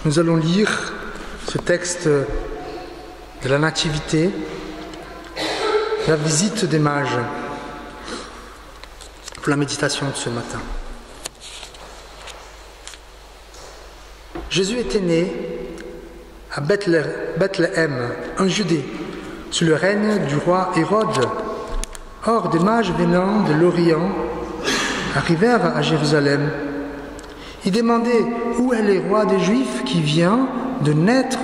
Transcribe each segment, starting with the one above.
Nous allons lire ce texte de la Nativité, la visite des mages, pour la méditation de ce matin. Jésus était né à Bethléem, en Judée, sous le règne du roi Hérode. Or, des mages venant de l'Orient arrivèrent à Jérusalem. Ils demandaient « Où est le roi des Juifs qui vient de naître?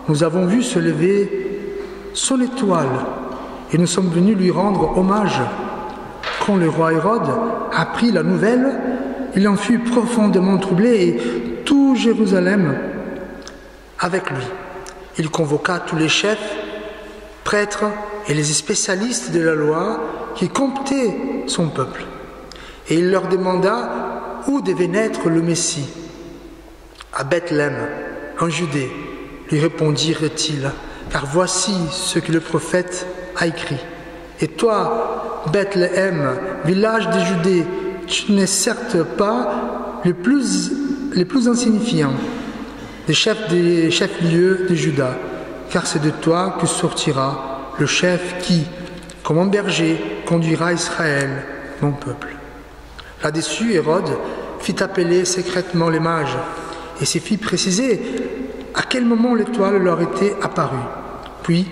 Nous avons vu se lever son étoile et nous sommes venus lui rendre hommage. » Quand le roi Hérode apprit la nouvelle, il en fut profondément troublé et tout Jérusalem avec lui. Il convoqua tous les chefs, prêtres et les spécialistes de la loi qui comptaient son peuple. Et il leur demanda où devait naître le Messie. À Bethléem, en Judée, lui répondirent-ils, car voici ce que le prophète a écrit. Et toi, Bethléem, village de Judée, tu n'es certes pas le plus insignifiant des chefs-lieux de Juda, car c'est de toi que sortira le chef qui, comme un berger, conduira Israël, mon peuple. Là-dessus, Hérode fit appeler secrètement les mages et se fit préciser à quel moment l'étoile leur était apparue. Puis,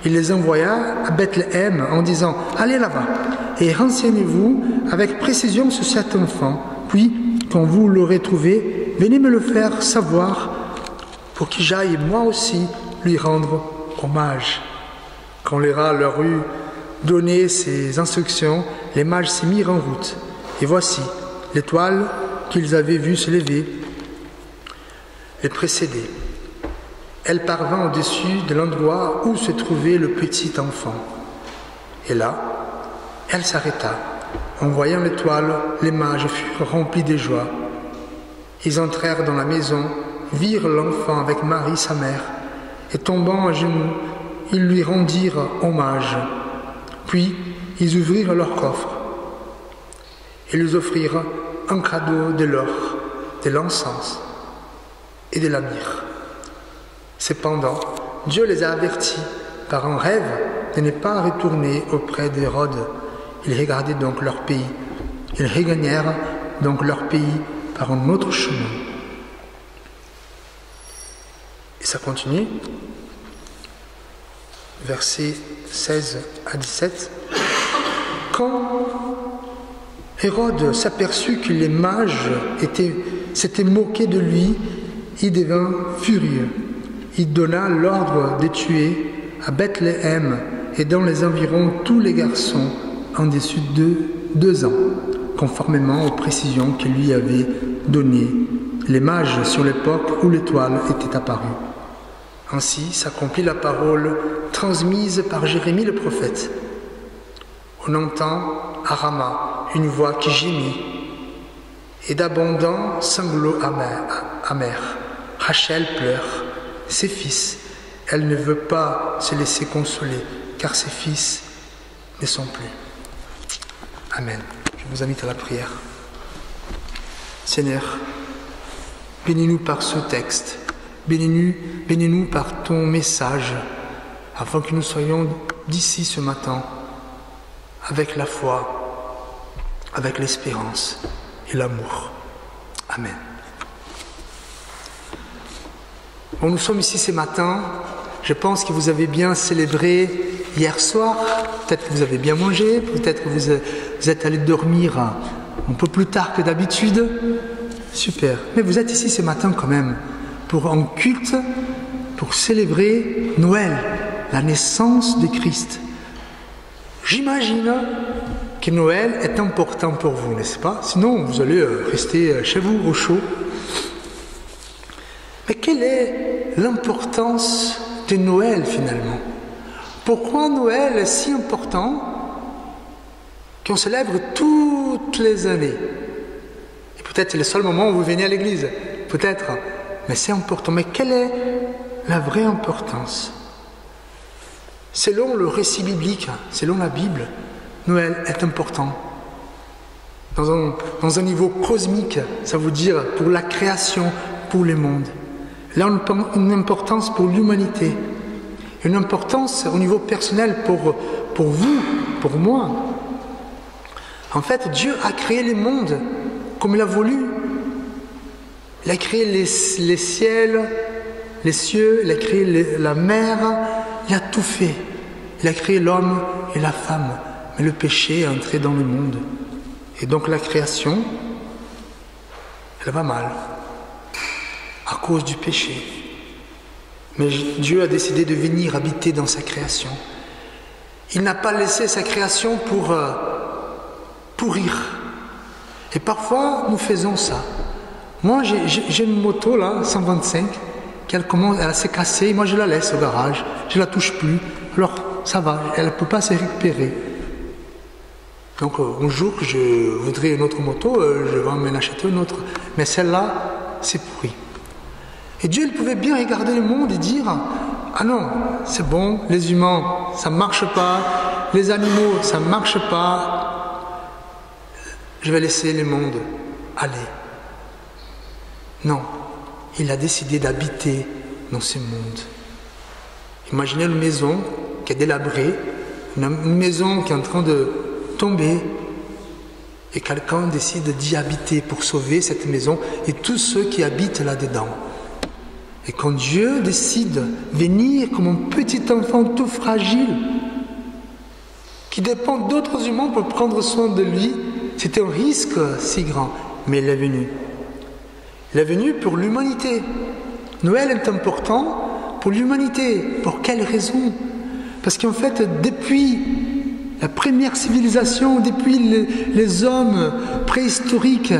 il les envoya à Bethléem en disant « Allez là-bas et renseignez-vous avec précision sur cet enfant. Puis, quand vous l'aurez trouvé, venez me le faire savoir pour que j'aille moi aussi lui rendre hommage. » Quand les rats leur eut donné ces instructions, les mages se mirent en route. Et voici, l'étoile qu'ils avaient vue se lever les précédait. Elle parvint au-dessus de l'endroit où se trouvait le petit enfant. Et là, elle s'arrêta. En voyant l'étoile, les mages furent remplis de joie. Ils entrèrent dans la maison, virent l'enfant avec Marie, sa mère, et tombant à genoux, ils lui rendirent hommage. Puis, ils ouvrirent leur coffre. Ils lui offrirent un cadeau de l'or, de l'encens et de la myrrhe. Cependant, Dieu les a avertis par un rêve de ne pas retourner auprès d'Hérode. Ils regardaient donc leur pays. Ils regagnèrent donc leur pays par un autre chemin. Et ça continue. Versets 16 à 17. Quand Hérode s'aperçut que les mages s'étaient moqués de lui, il devint furieux. Il donna l'ordre de tuer à Bethléem et dans les environs tous les garçons en dessus de 2 ans, conformément aux précisions que lui avaient données les mages sur l'époque où l'étoile était apparue. Ainsi s'accomplit la parole transmise par Jérémie le prophète. On entend à Rama une voix qui gémit et d'abondants sanglots amers. Rachel pleure ses fils. Elle ne veut pas se laisser consoler car ses fils ne sont plus. Amen. Je vous invite à la prière. Seigneur, bénis-nous par ce texte. Bénis-nous par ton message afin que nous soyons d'ici ce matin avec la foi, avec l'espérance et l'amour. Amen. Bon, nous sommes ici ce matin. Je pense que vous avez bien célébré hier soir. Peut-être que vous avez bien mangé. Peut-être que vous êtes allé dormir un peu plus tard que d'habitude. Super. Mais vous êtes ici ce matin quand même pour un culte, pour célébrer Noël, la naissance de Christ. J'imagine que Noël est important pour vous, n'est-ce pas? Sinon, vous allez rester chez vous au chaud. Mais quelle est l'importance de Noël finalement? Pourquoi Noël est si important qu'on célèbre toutes les années? Et peut-être c'est le seul moment où vous venez à l'église, peut-être, mais c'est important. Mais quelle est la vraie importance? Selon le récit biblique, selon la Bible, Noël est important. Dans un niveau cosmique, ça veut dire pour la création, pour le monde. il a une importance pour l'humanité, une importance au niveau personnel pour vous, pour moi. En fait, Dieu a créé le monde comme il a voulu. Il a créé les ciels, les cieux, il a créé la mer, il a tout fait. Il a créé l'homme et la femme. Mais le péché est entré dans le monde. Et donc la création, elle va mal, à cause du péché. Mais Dieu a décidé de venir habiter dans sa création. Il n'a pas laissé sa création pour pourrir. Et parfois, nous faisons ça. Moi, j'ai une moto là, 125, elle s'est cassée, moi je la laisse au garage, je la touche plus. Alors, ça va, elle ne peut pas se récupérer. Donc, un jour que je voudrais une autre moto, je vais m'en acheter une autre. Mais celle-là, c'est pourri. Et Dieu, il pouvait bien regarder le monde et dire, ah non, c'est bon, les humains, ça ne marche pas, les animaux, ça ne marche pas, je vais laisser le monde aller. Non, il a décidé d'habiter dans ce monde. Imaginez une maison qui est délabrée, une maison qui est en train de tomber, et quelqu'un décide d'y habiter pour sauver cette maison et tous ceux qui habitent là-dedans. Et quand Dieu décide de venir comme un petit enfant tout fragile, qui dépend d'autres humains pour prendre soin de lui, c'était un risque si grand, mais il est venu. Il est venu pour l'humanité. Noël est important pour l'humanité. Pour quelle raison? Parce qu'en fait, depuis la première civilisation, depuis les hommes préhistoriques,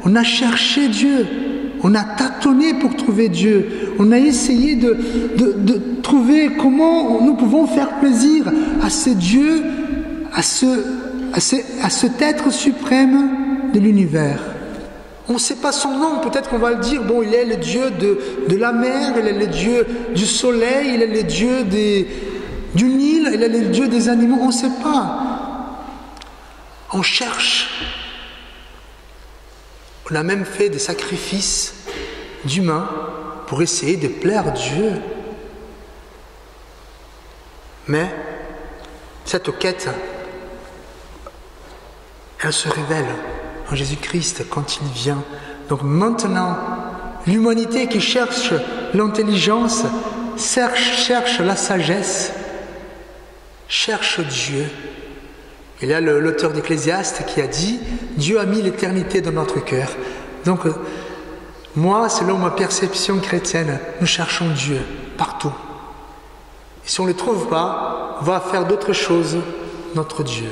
on a cherché Dieu, on a tâtonné pour trouver Dieu, on a essayé de trouver comment nous pouvons faire plaisir à ce Dieu, à cet être suprême de l'univers. On ne sait pas son nom, peut-être qu'on va le dire, bon, il est le Dieu de la mer, il est le Dieu du soleil, il est le Dieu du Nil, il est le Dieu des animaux, on ne sait pas. On cherche. On a même fait des sacrifices d'humains pour essayer de plaire à Dieu. Mais cette quête, elle se révèle en Jésus-Christ quand il vient. Donc maintenant, l'humanité qui cherche l'intelligence, cherche la sagesse, cherche Dieu. Il y a l'auteur d'Ecclésiaste qui a dit « Dieu a mis l'éternité dans notre cœur ». Donc, moi, selon ma perception chrétienne, nous cherchons Dieu partout. Et si on ne le trouve pas, on va faire d'autres choses, notre Dieu.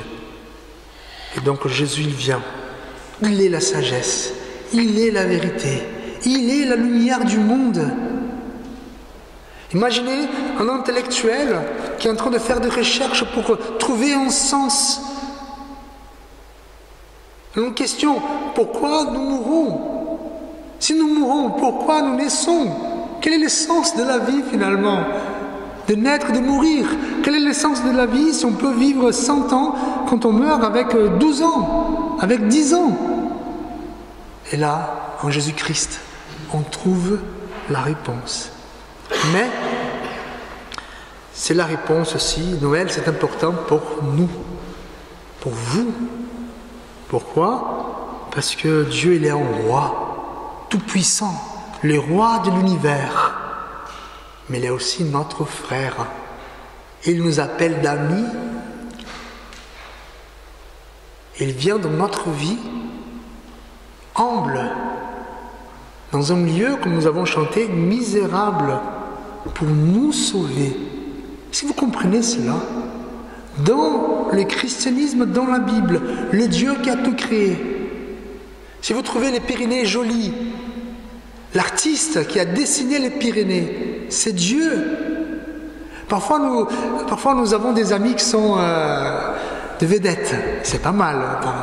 Et donc Jésus, il vient. Il est la sagesse, il est la vérité, il est la lumière du monde. Imaginez un intellectuel qui est en train de faire des recherches pour trouver un sens. Une question, pourquoi nous mourons? Si nous mourons, pourquoi nous naissons? Quel est le sens de la vie finalement? De naître, de mourir. Quel est le sens de la vie si on peut vivre 100 ans quand on meurt avec 12 ans, avec 10 ans? Et là, en Jésus-Christ, on trouve la réponse. Mais c'est la réponse aussi. Noël, c'est important pour nous, pour vous. Pourquoi? Parce que Dieu, il est un roi tout-puissant, le roi de l'univers. Mais il est aussi notre frère. Il nous appelle d'amis. Il vient dans notre vie humble, dans un milieu, comme nous avons chanté, misérable, pour nous sauver. Si vous comprenez cela, dans le christianisme, dans la Bible, le Dieu qui a tout créé, si vous trouvez les Pyrénées jolies, l'artiste qui a dessiné les Pyrénées, c'est Dieu. Parfois nous avons des amis qui sont des vedettes, c'est pas mal.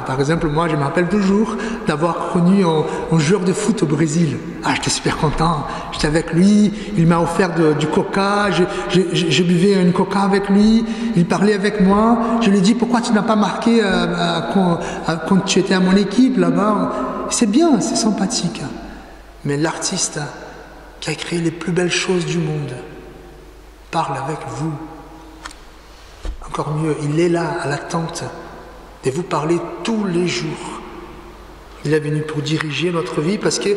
Par exemple, moi je me rappelle toujours d'avoir connu un joueur de foot au Brésil. Ah, j'étais super content, j'étais avec lui, il m'a offert du coca, je buvais une coca avec lui, il parlait avec moi, je lui ai dit pourquoi tu n'as pas marqué quand tu étais à mon équipe là-bas. C'est bien, c'est sympathique. Mais l'artiste qui a créé les plus belles choses du monde, parle avec vous. Encore mieux, il est là à l'attente de vous parler tous les jours. Il est venu pour diriger notre vie parce que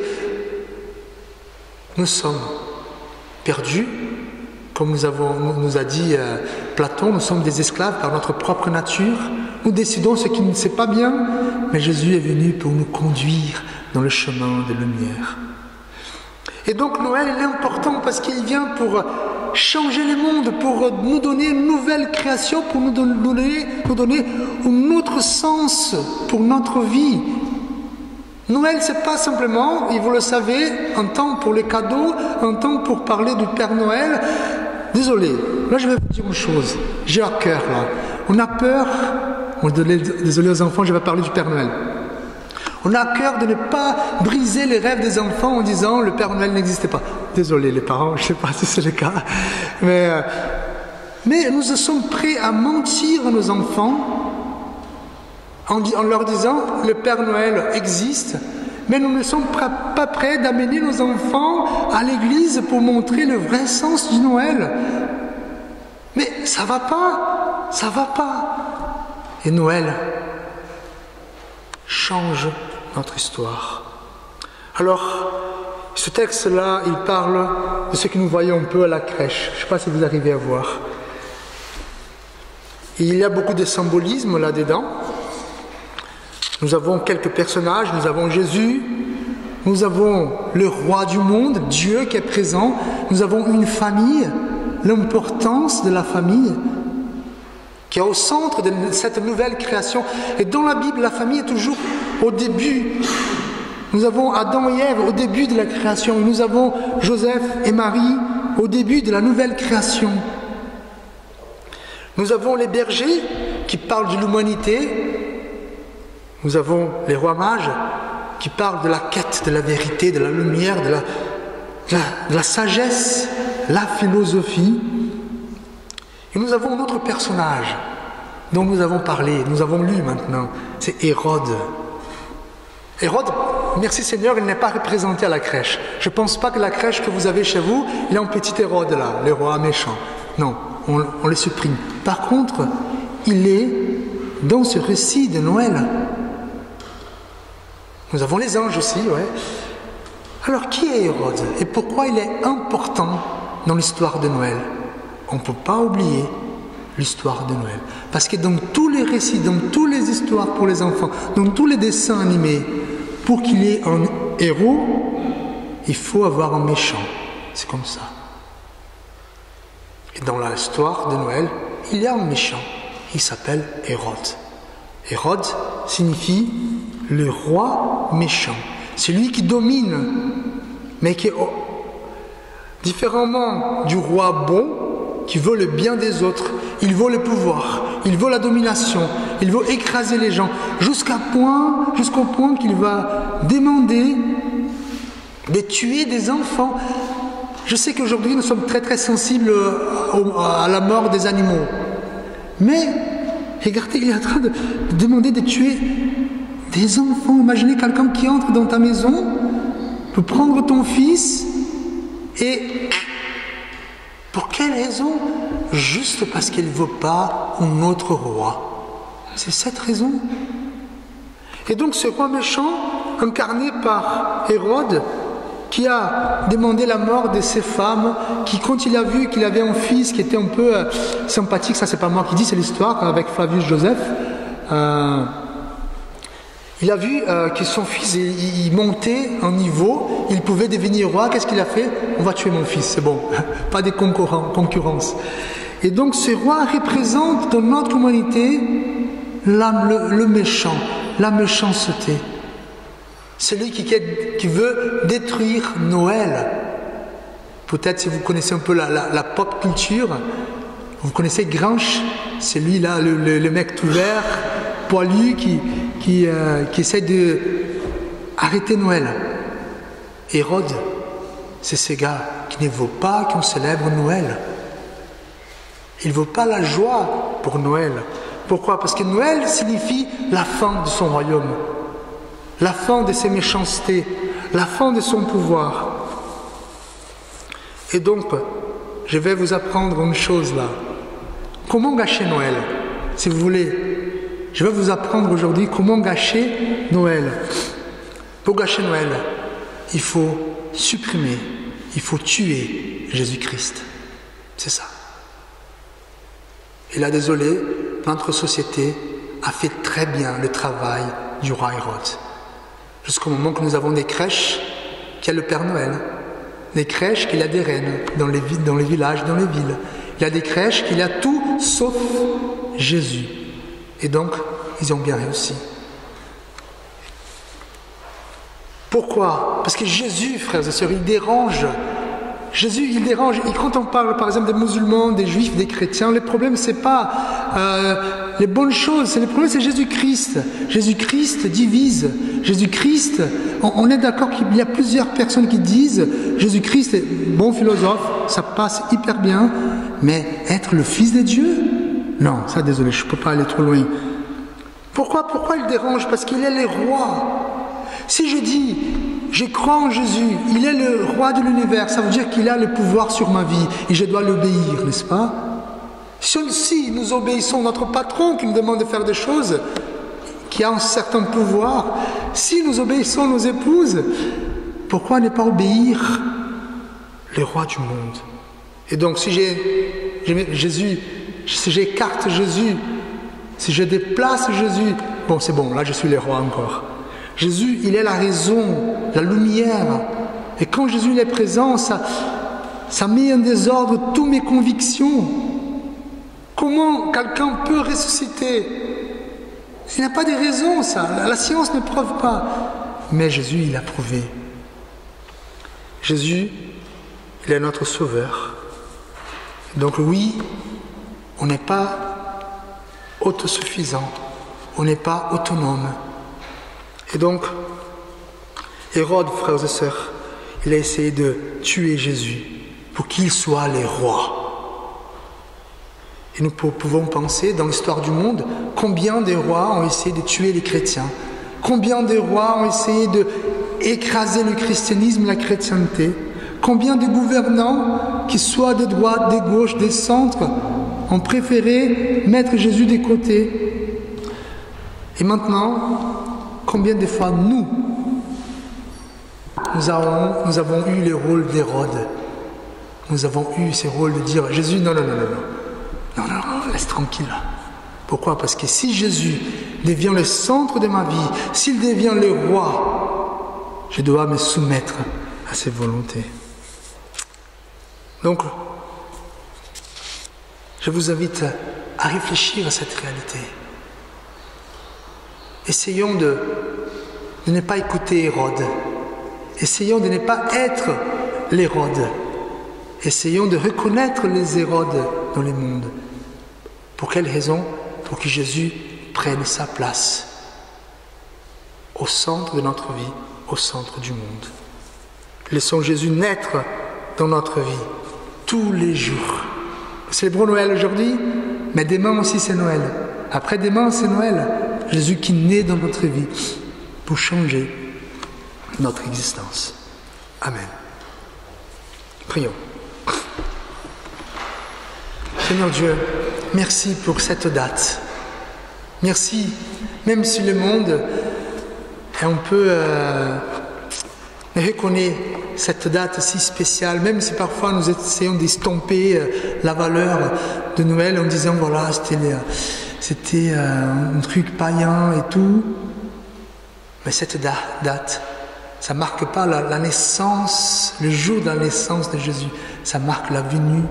nous sommes perdus, comme nous a dit Platon, nous sommes des esclaves par notre propre nature. Nous décidons ce qui ne c'est pas bien, mais Jésus est venu pour nous conduire dans le chemin de lumière. Et donc Noël est important parce qu'il vient pour changer le monde, pour nous donner une nouvelle création, pour nous donner un autre sens pour notre vie. Noël, c'est pas simplement, et vous le savez, un temps pour les cadeaux, un temps pour parler du Père Noël. Désolé, là je vais vous dire une chose, j'ai à cœur là. On a peur, désolé aux enfants, je vais parler du Père Noël. On a à cœur de ne pas briser les rêves des enfants en disant le Père Noël n'existait pas. Désolé les parents, je ne sais pas si c'est le cas. Mais nous sommes prêts à mentir à nos enfants en leur disant le Père Noël existe, mais nous ne sommes pas prêts d'amener nos enfants à l'église pour montrer le vrai sens du Noël. Mais ça va pas, ça va pas. Et Noël change notre histoire. Alors, ce texte-là, il parle de ce que nous voyons un peu à la crèche. Je ne sais pas si vous arrivez à voir. Et il y a beaucoup de symbolisme là-dedans. Nous avons quelques personnages, nous avons Jésus, nous avons le roi du monde, Dieu qui est présent, nous avons une famille, l'importance de la famille, qui est au centre de cette nouvelle création. Et dans la Bible, la famille est toujours au début. Nous avons Adam et Ève au début de la création. Nous avons Joseph et Marie au début de la nouvelle création. Nous avons les bergers qui parlent de l'humanité. Nous avons les rois mages qui parlent de la quête, de la vérité, de la lumière, de la sagesse, la philosophie. Et nous avons un autre personnage dont nous avons parlé, nous avons lu maintenant, c'est Hérode. Hérode, merci Seigneur, il n'est pas représenté à la crèche. Je ne pense pas que la crèche que vous avez chez vous, il y a un petit Hérode là, le roi méchant. Non, on le supprime. Par contre, il est dans ce récit de Noël. Nous avons les anges aussi, ouais. Alors qui est Hérode et pourquoi il est important dans l'histoire de Noël? On ne peut pas oublier l'histoire de Noël. Parce que dans tous les récits, dans toutes les histoires pour les enfants, dans tous les dessins animés, pour qu'il y ait un héros, il faut avoir un méchant. C'est comme ça. Et dans l'histoire de Noël, il y a un méchant. Il s'appelle Hérode. Hérode signifie le roi méchant. C'est lui qui domine, mais qui est différemment du roi bon, qui veut le bien des autres. Il veut le pouvoir, il veut la domination, il veut écraser les gens, jusqu'au point qu'il va demander de tuer des enfants. Je sais qu'aujourd'hui nous sommes très très sensibles à la mort des animaux. Mais, regardez, il est en train de demander de tuer des enfants. Imaginez quelqu'un qui entre dans ta maison pour prendre ton fils et... Pour quelle raison? Juste parce qu'il ne veut pas un autre roi. C'est cette raison. Et donc ce roi méchant, incarné par Hérode, qui a demandé la mort de ses femmes, qui quand il a vu qu'il avait un fils qui était un peu sympathique, ça c'est pas moi qui dis, c'est l'histoire avec Flavius Joseph, il a vu que son fils, il montait en niveau, il pouvait devenir roi. Qu'est-ce qu'il a fait? On va tuer mon fils, c'est bon, pas de concurrence. Et donc ce roi représente dans notre humanité le méchant, la méchanceté. Celui qui veut détruire Noël. Peut-être si vous connaissez un peu la pop culture, vous connaissez Grinch, c'est lui là, le mec tout vert, poilu, qui essaie d'arrêter Noël. Hérode, c'est ce gars qui ne veut pas qu'on célèbre Noël. Il ne veut pas la joie pour Noël. Pourquoi? Parce que Noël signifie la fin de son royaume, la fin de ses méchancetés, la fin de son pouvoir. Et donc, je vais vous apprendre une chose là. Comment gâcher Noël, si vous voulez. Je vais vous apprendre aujourd'hui comment gâcher Noël. Pour gâcher Noël, il faut supprimer, il faut tuer Jésus-Christ. C'est ça. Et là, désolé, notre société a fait très bien le travail du roi Hérode. Jusqu'au moment que nous avons des crèches qui a le Père Noël, des crèches qu'il a des reines dans les villages, dans les villes. Il y a des crèches qu'il a tout sauf Jésus. Et donc, ils ont bien réussi. Pourquoi? Parce que Jésus, frères et sœurs, il dérange. Jésus, il dérange. Et quand on parle, par exemple, des musulmans, des juifs, des chrétiens, le problème, ce n'est pas les bonnes choses. Le problème, c'est Jésus-Christ. Jésus-Christ divise. Jésus-Christ, on est d'accord qu'il y a plusieurs personnes qui disent Jésus-Christ est bon philosophe, ça passe hyper bien, mais être le Fils de Dieu? Non, ça, désolé, je ne peux pas aller trop loin. Pourquoi il dérange? Parce qu'il est le roi. Si je dis, je crois en Jésus, il est le roi de l'univers, ça veut dire qu'il a le pouvoir sur ma vie et je dois l'obéir, n'est-ce pas? Si nous obéissons notre patron qui nous demande de faire des choses, qui a un certain pouvoir, si nous obéissons nos épouses, pourquoi ne pas obéir le roi du monde? Et donc si j'écarte Jésus, si je déplace Jésus, bon c'est bon, là je suis le roi encore. Jésus, il est la raison, la lumière. Et quand Jésus est présent, ça met en désordre toutes mes convictions. Comment quelqu'un peut ressusciter? Il n'y a pas de raison, ça. La science ne prouve pas. Mais Jésus, il a prouvé. Jésus, il est notre sauveur. Donc oui, on n'est pas autosuffisant. On n'est pas autonome. Et donc, Hérode, frères et sœurs, il a essayé de tuer Jésus pour qu'il soit le roi. Et nous pouvons penser, dans l'histoire du monde, combien de rois ont essayé de tuer les chrétiens, combien de rois ont essayé d'écraser le christianisme, la chrétienté, combien de gouvernants, qu'ils soient de droite, de gauche, des centres, ont préféré mettre Jésus de côté. Et maintenant, combien de fois nous avons eu le rôle d'Hérode? Nous avons eu ce rôle de dire Jésus, non, laisse tranquille. Pourquoi? Parce que si Jésus devient le centre de ma vie, s'il devient le roi, je dois me soumettre à ses volontés. Donc, je vous invite à réfléchir à cette réalité. Essayons de ne pas écouter Hérode. Essayons de ne pas être l'Hérode. Essayons de reconnaître les Hérodes dans le monde. Pour quelle raison? Pour que Jésus prenne sa place au centre de notre vie, au centre du monde. Laissons Jésus naître dans notre vie tous les jours. Nous célébrons Noël aujourd'hui, mais demain aussi c'est Noël. Après-demain c'est Noël. Jésus qui naît dans notre vie pour changer notre existence. Amen. Prions. Seigneur Dieu, merci pour cette date. Merci, même si le monde est un peu reconnaît cette date si spéciale, même si parfois nous essayons d'estomper la valeur de Noël en disant voilà, c'était un truc païen et tout. Mais cette date, ça ne marque pas la naissance, le jour de la naissance de Jésus. Ça marque la venue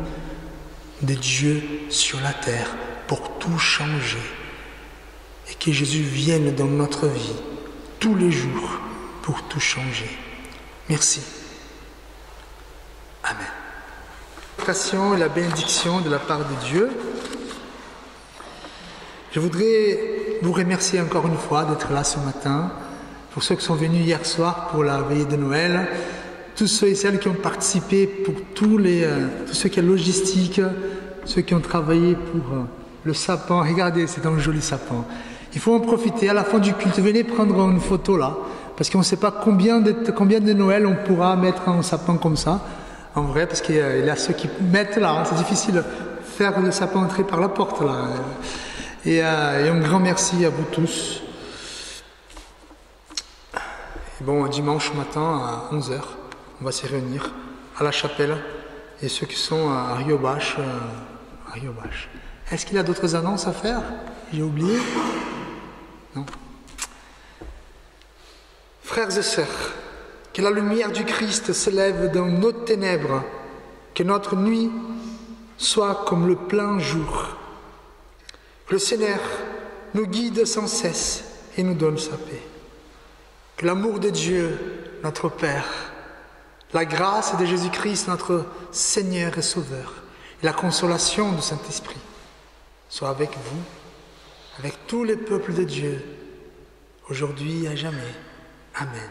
de Dieu sur la terre pour tout changer. Et que Jésus vienne dans notre vie tous les jours pour tout changer. Merci. Amen. Et la bénédiction de la part de Dieu. Je voudrais vous remercier encore une fois d'être là ce matin. Pour ceux qui sont venus hier soir pour la veillée de Noël, tous ceux et celles qui ont participé pour tous ceux qui ont logistique, ceux qui ont travaillé pour le sapin. Regardez, c'est un joli sapin. Il faut en profiter. À la fin du culte, venez prendre une photo là, parce qu'on ne sait pas combien de Noël on pourra mettre un sapin comme ça. en vrai, parce qu'il y a ceux qui mettent là, hein, c'est difficile de faire le sapin entrer par la porte là. Et un grand merci à vous tous. Et bon, dimanche matin à 11h, on va se réunir à la chapelle. Et ceux qui sont à Riobache, Est-ce qu'il y a d'autres annonces à faire? J'ai oublié? Non. Frères et sœurs, que la lumière du Christ s'élève dans nos ténèbres, que notre nuit soit comme le plein jour. Que le Seigneur nous guide sans cesse et nous donne sa paix. Que l'amour de Dieu, notre Père, la grâce de Jésus-Christ, notre Seigneur et Sauveur, et la consolation du Saint-Esprit soient avec vous, avec tous les peuples de Dieu, aujourd'hui et à jamais. Amen.